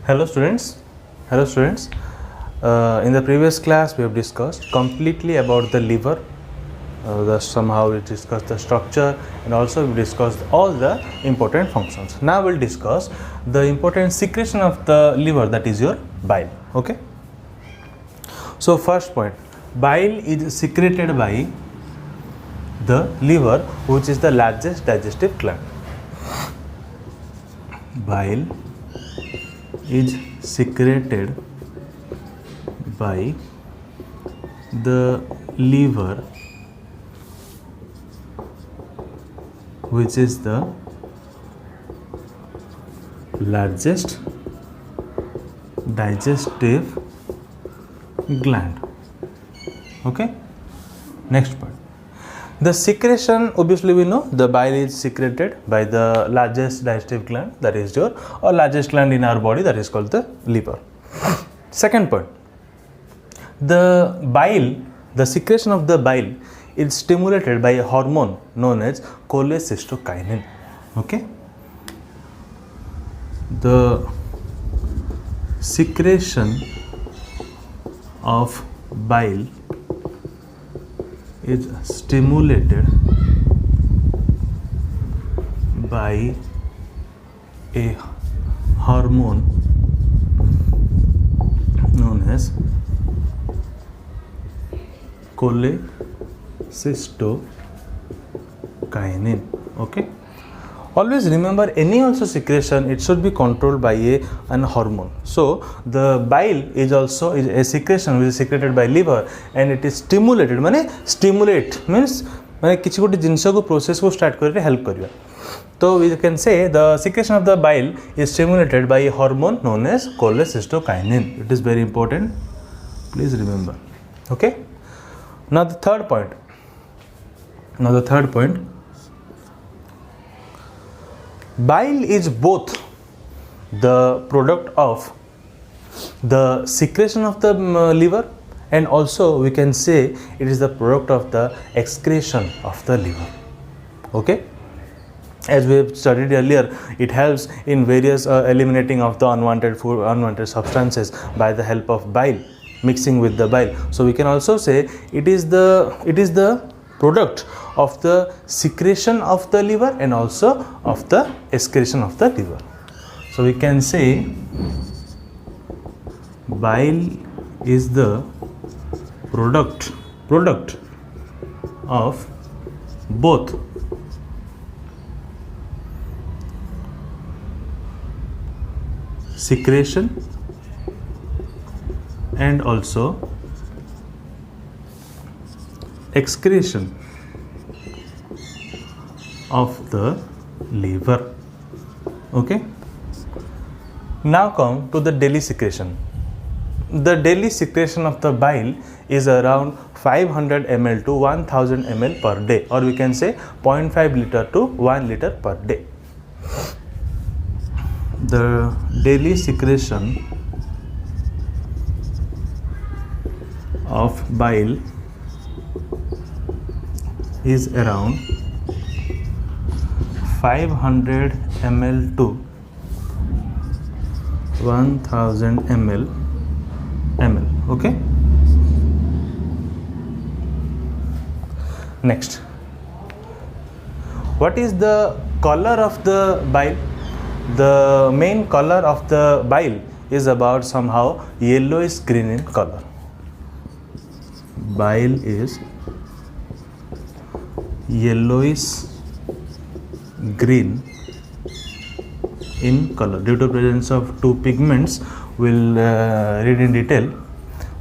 Hello students. Hello students. In the previous class we have discussed completely about the liver. Somehow we discussed the structure and also we discussed all the important functions. Now we'll discuss the important secretion of the liver, that is your bile. Okay. So first point, bile is secreted by the liver, which is the largest digestive gland. Bile is secreted by the liver, which is the largest digestive gland. Okay. Next part. The secretion, obviously we know the bile is secreted by the largest digestive gland, that is your or largest gland in our body, that is called the liver. Second point, the bile, the secretion of the bile is stimulated by a hormone known as cholecystokinin. Okay. The secretion of bile is stimulated by a hormone known as cholecystokinin. Okay. Always remember, any also secretion, it should be controlled by an hormone. So the bile is also a secretion which is secreted by liver and it is stimulated. माने stimulate means माने किसी कोटी जिनिस को process को start करके help करिया. So we can say the secretion of the bile is stimulated by a hormone known as cholecystokinin. It is very important. Please remember. Okay. Now the third point. Bile is both the product of the secretion of the liver and also we can say it is the product of the excretion of the liver. Okay. As we have studied earlier, it helps in various eliminating of the unwanted substances by the help of bile, mixing with the bile. So we can also say it is the product of the secretion of the liver and also of the excretion of the liver. So we can say bile is the product of both secretion and also excretion of the liver. Okay. Now come to the daily secretion. The daily secretion of the bile is around 500 ml to 1000 ml per day, or we can say 0.5 liter to 1 liter per day. The daily secretion of bile is around 500 ml to 1000 ml. Okay. Next, what is the color of the bile? The main color of the bile is about somehow yellowish green in color. Bile is yellowish green in color due to presence of two pigments. We'll read in detail.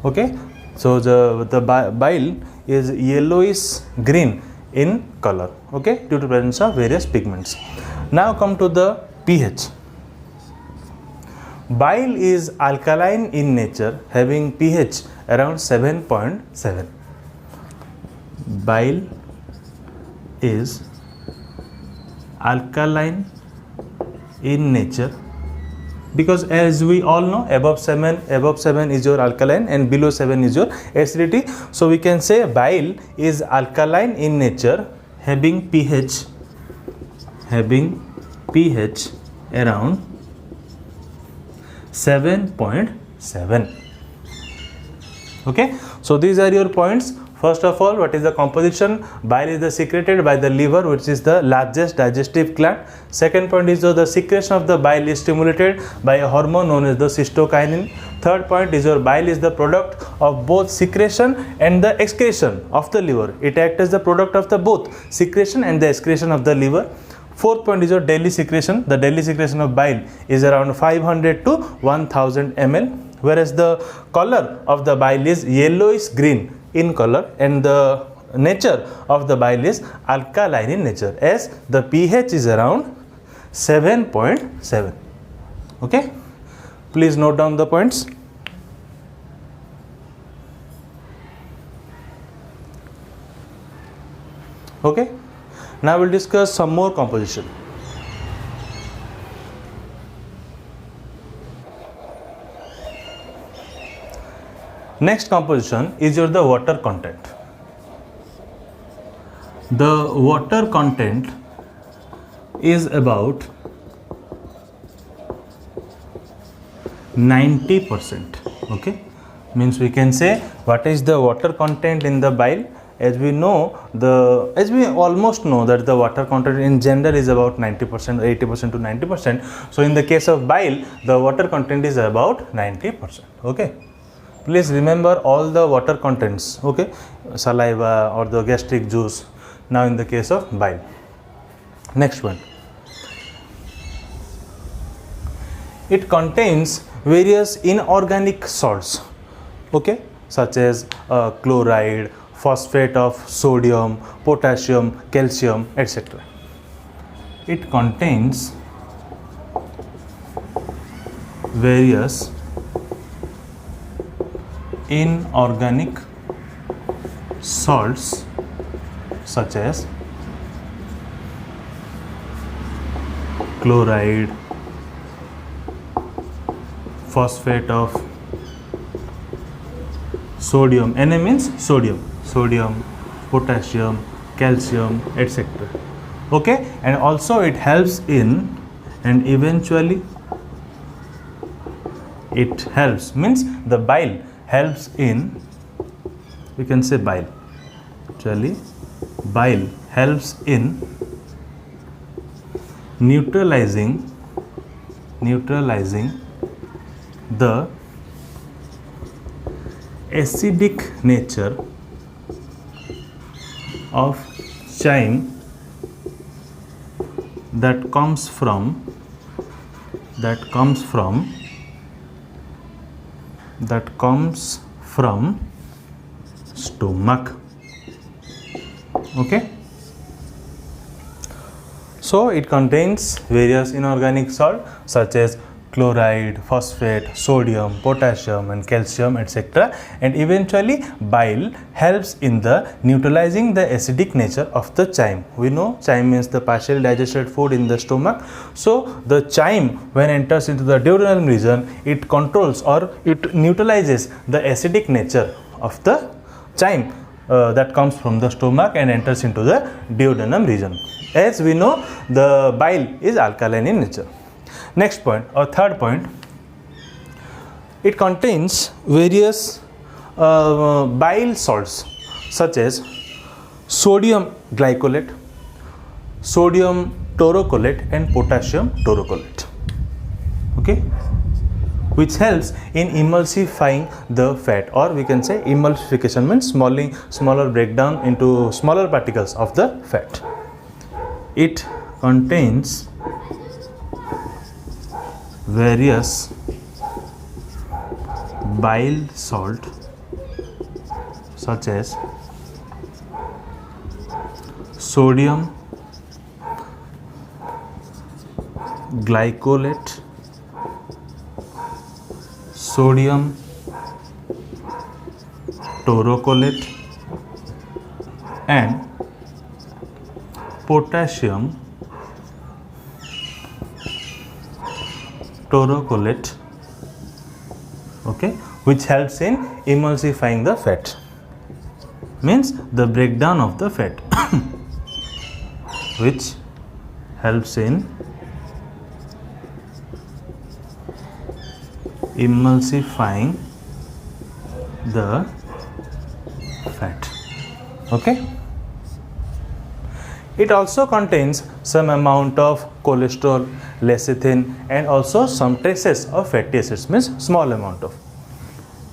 Okay. So the bile is yellowish green in color. Okay, due to presence of various pigments. Now come to the pH. Bile is alkaline in nature, having pH around 7.7. Bile is alkaline in nature because as we all know, above 7 is your alkaline and below 7 is your acidity. So we can say bile is alkaline in nature, having pH around 7.7. Okay, so these are your points. First of all, what is the composition? Bile is secreted by the liver, which is the largest digestive gland. Second point is the secretion of the bile is stimulated by a hormone known as the cystokinin. Third point is your bile is the product of both secretion and the excretion of the liver. It acts as the product of the both secretion and the excretion of the liver. Fourth point is your daily secretion. The daily secretion of bile is around 500 to 1000 ml, whereas the color of the bile is yellowish green in color, and the nature of the bile is alkaline in nature, as the pH is around 7.7. Okay, please note down the points. Okay, now we'll discuss some more composition. Next composition is the water content. The water content is about 90%. Okay, means we can say what is the water content in the bile. As we almost know that the water content in general is about 90%, 80% to 90%. So in the case of bile, the water content is about 90%. Okay, please remember all the water contents. Okay, saliva or the gastric juice. Now in the case of bile. Next one, it contains various inorganic salts. Okay, such as chloride, phosphate of sodium, potassium, calcium, etc. It contains various inorganic salts such as chloride, phosphate of sodium, Na means sodium, potassium, calcium, etc. Okay, and also it helps in, and eventually it helps, means the bile helps in, we can say bile, actually bile helps in neutralizing the acidic nature of chyme that comes from stomach. Okay, so it contains various inorganic salts such as chloride, phosphate, sodium, potassium and calcium, etc. and eventually bile helps in the neutralizing the acidic nature of the chyme. We know chyme means the partially digested food in the stomach. So the chyme, when enters into the duodenal region, it controls or it neutralizes the acidic nature of the chyme that comes from the stomach and enters into the duodenum region. As we know, the bile is alkaline in nature. Next point, or third point, it contains various bile salts such as sodium glycolate, sodium taurocolate and potassium taurocolate. Okay, which helps in emulsifying the fat, or we can say emulsification means smaller breakdown into smaller particles of the fat. It contains various bile salt such as sodium glycolate, sodium taurocolate and potassium taurocolate, okay, which helps in emulsifying the fat, means the breakdown of the fat which helps in emulsifying the fat. Okay. It also contains some amount of cholesterol, lecithin, and also some traces of fatty acids, means small amount of.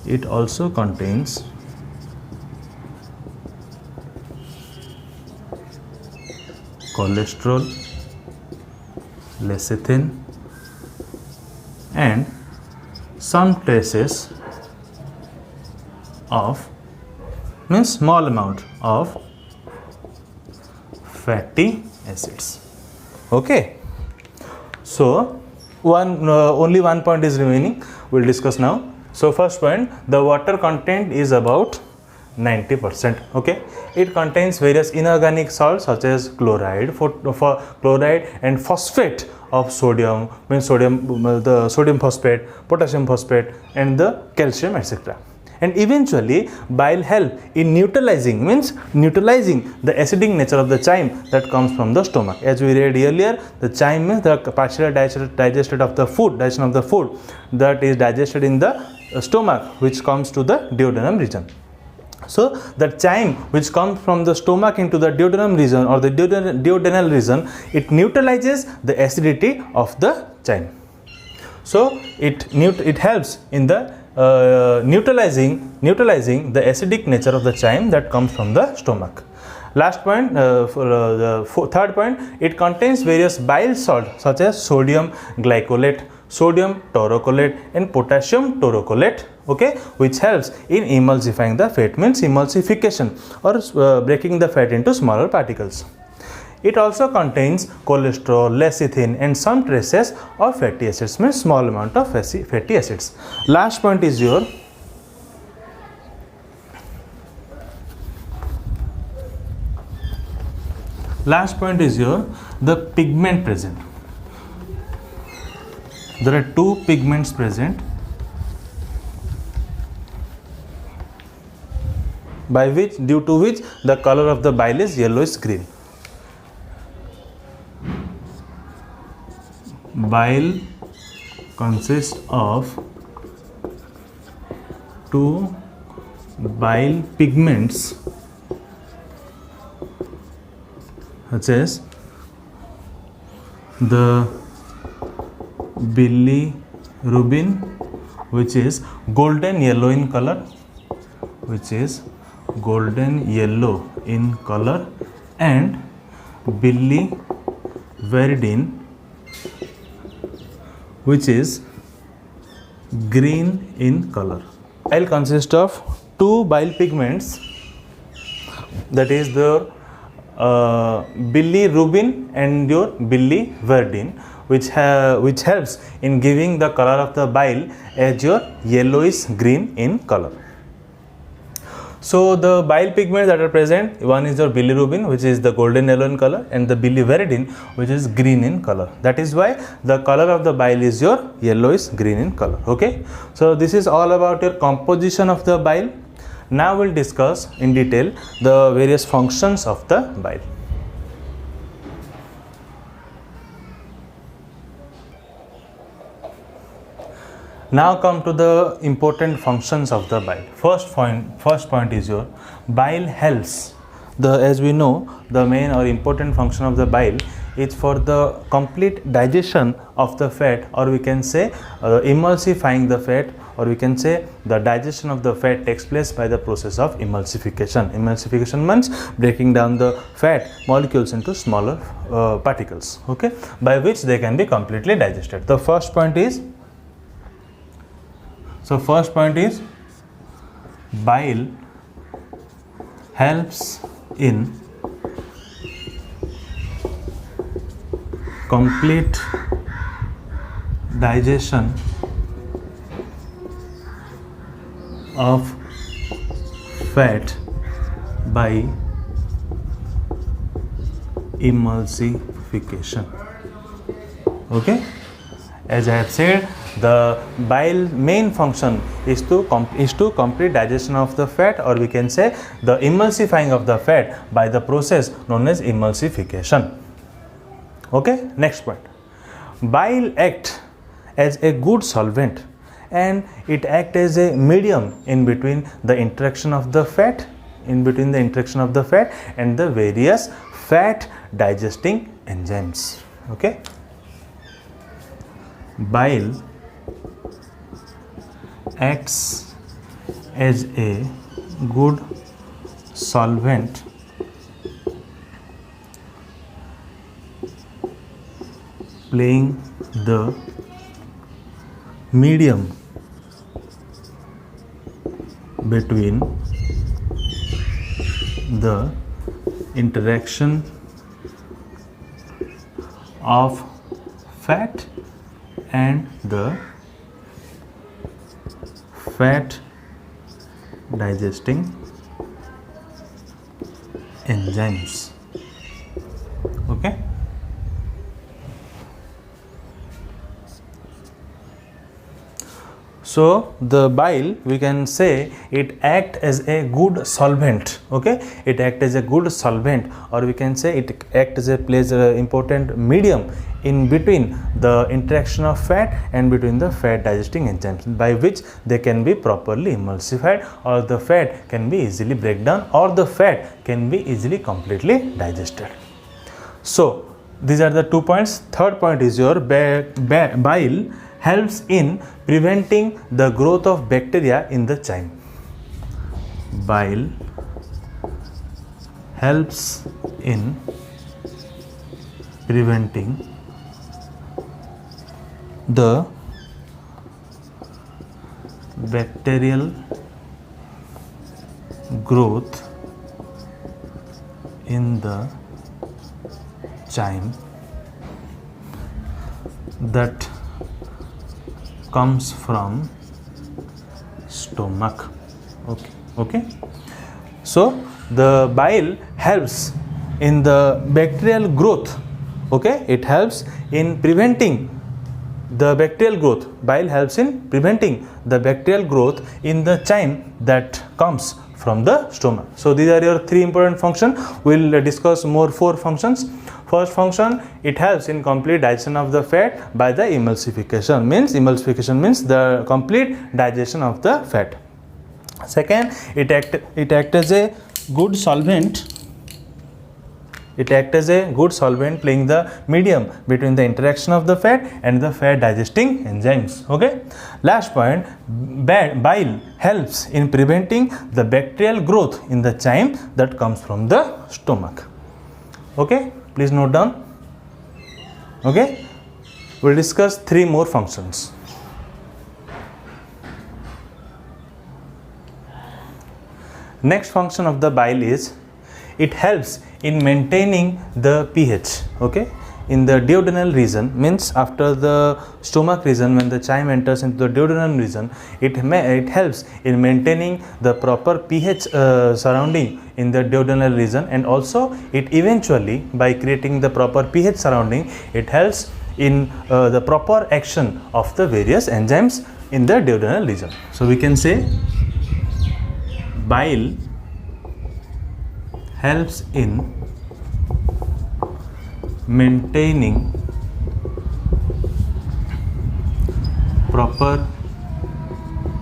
It also contains cholesterol, lecithin, and some traces of, means small amount of fatty acids. Okay, so only one point is remaining, we'll discuss now. So first point, the water content is about 90%. Okay, it contains various inorganic salts such as chloride, for chloride and phosphate of sodium, means the sodium phosphate, potassium phosphate, and the calcium, etc. And eventually bile help in neutralizing, means neutralizing the acidic nature of the chyme that comes from the stomach. As we read earlier, the chyme means the partially digestion of the food that is digested in the stomach, which comes to the duodenum region. So the chyme which comes from the stomach into the duodenum region or the duodenal region, it neutralizes the acidity of the chyme. So it helps in the neutralizing the acidic nature of the chyme that comes from the stomach. Last point, third point, it contains various bile salts such as sodium glycolate, sodium taurocolate, and potassium taurocolate, okay, which helps in emulsifying the fat, means emulsification, or breaking the fat into smaller particles. It also contains cholesterol, lecithin, and some traces of fatty acids, means small amount of fatty acids. Last point is your the pigment present. There are two pigments present due to which the color of the bile is yellowish green. Bile consists of two bile pigments such as the bilirubin, which is golden yellow in color, and biliveridin, which is green in color. Bile consists of two bile pigments, that is the bilirubin and your biliveridin, which helps in giving the color of the bile as your yellowish green in color. So the bile pigments that are present, one is your bilirubin, which is the golden yellow in color, and the biliveridin, which is green in color. That is why the color of the bile is your yellowish green in color. Okay, so this is all about your composition of the bile. Now we'll discuss in detail the various functions of the bile. Now come to the important functions of the bile. First point is your bile helps. As we know, the main or important function of the bile is for the complete digestion of the fat, or we can say emulsifying the fat, or we can say the digestion of the fat takes place by the process of emulsification. Emulsification means breaking down the fat molecules into smaller particles, okay, by which they can be completely digested. The first point is bile helps in complete digestion of fat by emulsification. Okay, as I have said, the bile main function is to complete digestion of the fat, or we can say the emulsifying of the fat by the process known as emulsification. Okay, next point. Bile acts as a good solvent and it acts as a medium in between the interaction of the fat and the various fat digesting enzymes. Okay, bile acts as a good solvent playing the medium between the interaction of fat and the fat digesting enzymes. Okay, so the bile, we can say it act as a good solvent. Okay, it act as a good solvent, or we can say it act as a plays a important medium in between the interaction of fat and between the fat digesting enzymes, by which they can be properly emulsified, or the fat can be easily break down, or the fat can be easily completely digested. So these are the 2 points. Third point is your bile helps in preventing the growth of bacteria in the chyme. Bile helps in preventing the bacterial growth in the chyme that comes from stomach. Okay, so the bile helps in the bacterial growth. Okay, it helps in preventing the bacterial growth. Bile helps in preventing the bacterial growth in the chyme that comes from the stomach. So these are your 3 important functions. We'll discuss more 4 functions. First function, it helps in complete digestion of the fat by the emulsification. Emulsification means the complete digestion of the fat. Second, it act as a good solvent. It acts as a good solvent playing the medium between the interaction of the fat and the fat digesting enzymes. Okay. Last point, bile helps in preventing the bacterial growth in the chyme that comes from the stomach. Okay. Please note down. Okay. We'll discuss 3 more functions. Next function of the bile is it helps in maintaining the pH. Okay, in the duodenal region, means after the stomach region, when the chyme enters into the duodenal region, it helps in maintaining the proper pH surrounding in the duodenal region, and also it eventually, by creating the proper pH surrounding, it helps in the proper action of the various enzymes in the duodenal region. So we can say bile helps in maintaining proper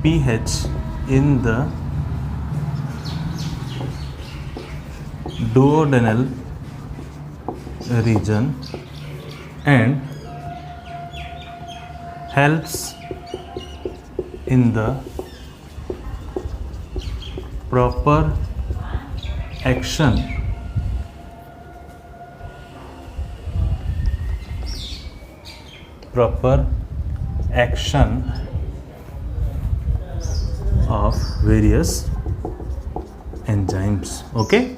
pH in the duodenal region and helps in the proper action of various enzymes. Okay,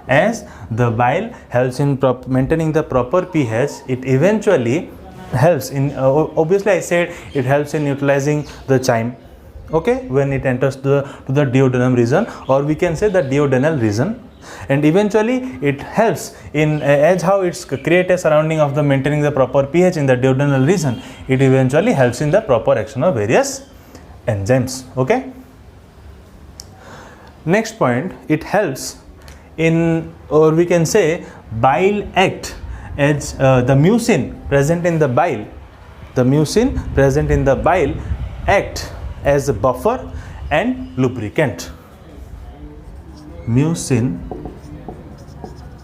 as the bile helps in maintaining the proper pH, it eventually helps in obviously I said it helps in utilizing the chyme. Okay, when it enters to the duodenum region, or we can say the duodenal region, and eventually it helps in as how it's create a surrounding of the maintaining the proper pH in the duodenal region, it eventually helps in the proper action of various enzymes. Okay, next point, it helps in, or we can say bile act as the mucin present in the bile the mucin present in the bile act as a buffer and lubricant. Mucin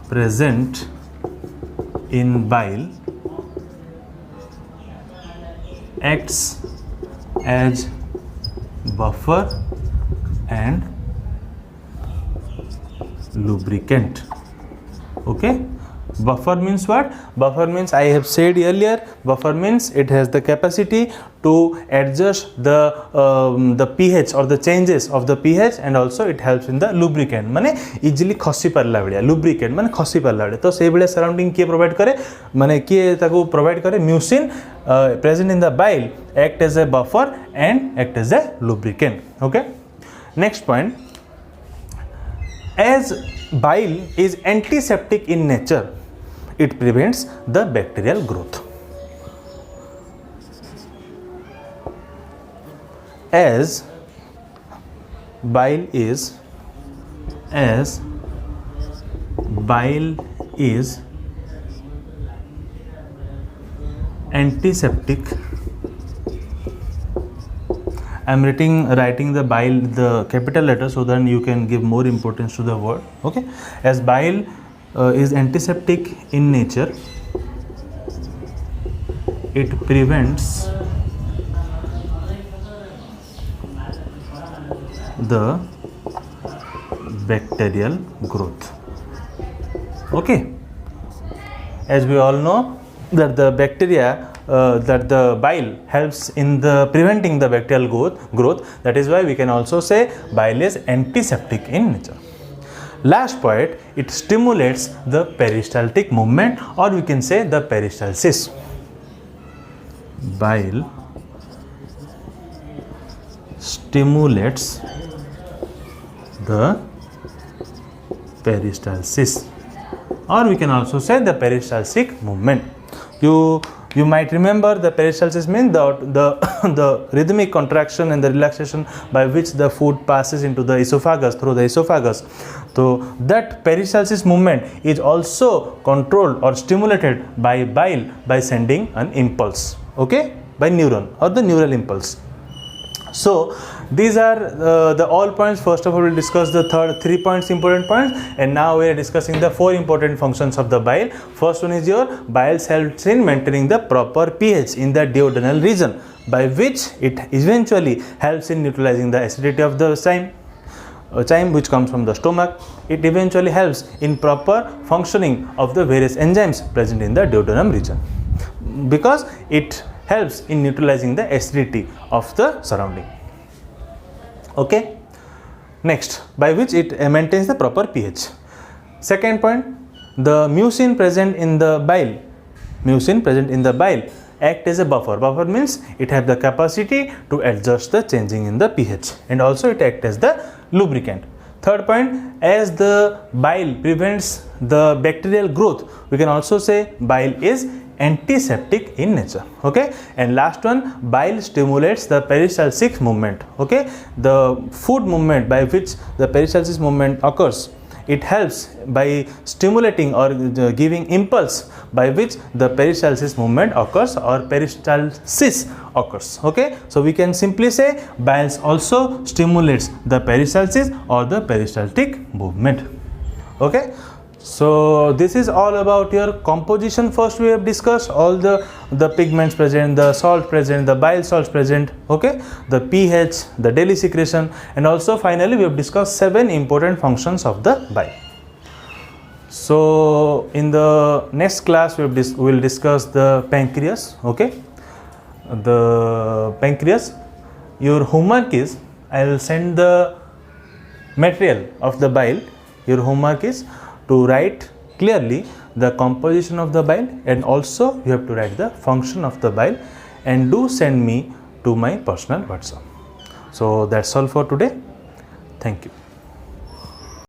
present in bile acts as buffer and lubricant. Okay, buffer means what? Buffer means, I have said earlier, buffer means it has the capacity to adjust the pH or the changes of the pH, and also it helps in the lubricant माने easily खसी पारला भलिया, lubricant माने खसी पारला भलिया. तो से भलिया surrounding किए provide करे माने किए ताको प्रोवाइड करे mucin present in the bile act as a buffer and act as a lubricant. Okay, next point, as bile is antiseptic in nature, it prevents the bacterial growth. As bile is antiseptic, I am writing the bile, the capital letter, so that you can give more importance to the word. Okay, as bile is antiseptic in nature, it prevents the bacterial growth. Okay, as we all know that the bacteria that the bile helps in the preventing the bacterial growth, that is why we can also say bile is antiseptic in nature. Last point, it stimulates the peristaltic movement, or we can say the peristalsis. Bile stimulates the peristalsis, or we can also say the peristaltic movement. You might remember the peristalsis means the rhythmic contraction and the relaxation by which the food passes into the esophagus, through the esophagus. So that peristalsis movement is also controlled or stimulated by bile by sending an impulse, okay, by neuron or the neural impulse. So these are the all points. First of all, we'll discuss the 3 points, important points, and now we are discussing the 4 important functions of the bile. First one is your bile helps in maintaining the proper pH in the duodenal region, by which it eventually helps in neutralizing the acidity of the chyme which comes from the stomach. It eventually helps in proper functioning of the various enzymes present in the duodenum region, because it helps in neutralizing the acidity of the surrounding. Okay, next, by which it maintains the proper pH. Second point, the mucin present in the bile act as a buffer. Buffer means it has the capacity to adjust the changing in the pH, and also it acts as the lubricant. Third point, as the bile prevents the bacterial growth, we can also say bile is antiseptic in nature. Okay, and last one, bile stimulates the peristaltic movement. Okay, the food movement by which the peristaltic movement occurs, it helps by stimulating or giving impulse by which the peristalsis movement occurs or peristalsis occurs. Okay, so we can simply say bile also stimulates the peristalsis or the peristaltic movement. Okay, so this is all about your composition. First we have discussed all the pigments present, the salt present, the bile salts present, okay, the pH, the daily secretion, and also finally we have discussed 7 important functions of the bile. So in the next class we will discuss the pancreas. Okay, the pancreas, your homework is, I will send the material of the bile. Your homework is to write clearly the composition of the bile, and also you have to write the function of the bile, and do send me to my personal WhatsApp. So that's all for today. Thank you.